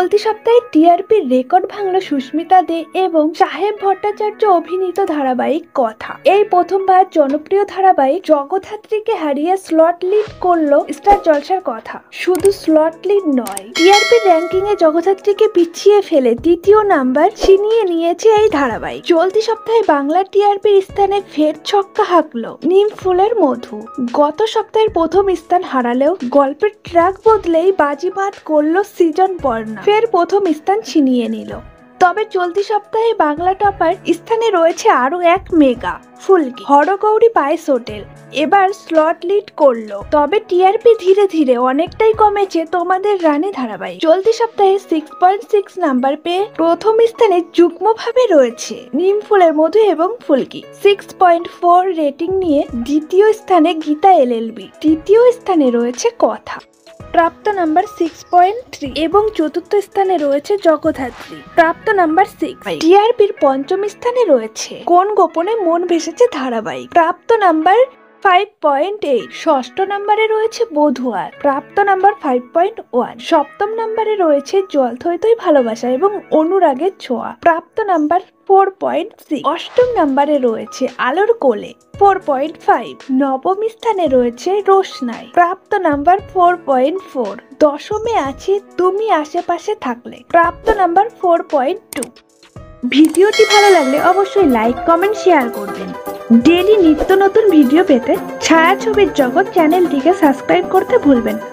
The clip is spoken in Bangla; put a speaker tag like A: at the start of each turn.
A: চলতি সপ্তাহে টিআরপির রেকর্ড ভাঙল সুস্মিতা দে এবং সাহেব ভট্টাচার্য অভিনীত ধারাবাহিক কথা। এই প্রথমবার জনপ্রিয় ধারাবাহিক জগদ্ধাত্রীকে হারিয়ে স্লট লিড করলো স্টার জলসার কথা। শুধু স্লট লিড নয়, টিআরপির র্যাঙ্কিং এ জগদ্ধাত্রীকে পিছিয়ে ফেলে তৃতীয় নাম্বার ছিনিয়ে নিয়েছে এই ধারাবাহিক। চলতি সপ্তাহে বাংলা টিআরপির স্থানে ফের ছক্কা হাঁকলো নিম ফুলের মধু। গত সপ্তাহের প্রথম স্থান হারালেও গল্পের ট্র্যাক বদলেই বাজিমাত করলো সিজন বর্ণা, ফের প্রথম স্থান ছিনিয়ে নিল। তবে চলতি সপ্তাহে বাংলা টপার স্থানে রয়েছে আরো এক মেগা ফুলকি। হরগৌরী পায়েস হোটেল এবার স্লট লিড করলো। তবে টিআরপি ধীরে ধীরে অনেকটাই কমেছে তোমাদের রানী ধারাবাহিক। চলতি সপ্তাহে 6.6 নাম্বার পেয়ে প্রথম স্থানে যুগ্মভাবে রয়েছে নিম ফুলের মধু এবং ফুলকি। 6.4 রেটিং নিয়ে দ্বিতীয় স্থানে গীতা এলএলবি। তৃতীয় স্থানে রয়েছে কথা প্রাপ্ত নাম্বার 6.3 এবং চতুর্থ স্থানে রয়েছে জগদ্ধাত্রী প্রাপ্ত নাম্বার 6। টিআরপির পঞ্চম স্থানে রয়েছে কোন গোপনে মন ভেসেছে ধারাবাহিক প্রাপ্ত নাম্বার 5.8। ষষ্ঠ নম্বরে রয়েছে বধুয়ার প্রাপ্ত নাম্বার 5.1। সপ্তম নম্বরে রয়েছে জল থই থই ভালোবাসা এবং অনুরাগের ছোঁয়া প্রাপ্ত নাম্বার 4.6। অষ্টম নম্বরে রয়েছে আলোর কোলে 4.5। নবম স্থানে রয়েছে রোশনাই প্রাপ্ত নাম্বার 4.4। দশমে আছে তুমি আশেপাশে থাকলে প্রাপ্ত নাম্বার 4.2। ভিডিওটি ভালো লাগলে অবশ্যই লাইক কমেন্ট শেয়ার করবেন। ডেইলি নিত্য নতুন ভিডিও পেতে ছায়াছবির জগৎ চ্যানেলটিকে সাবস্ক্রাইব করতে ভুলবেন না।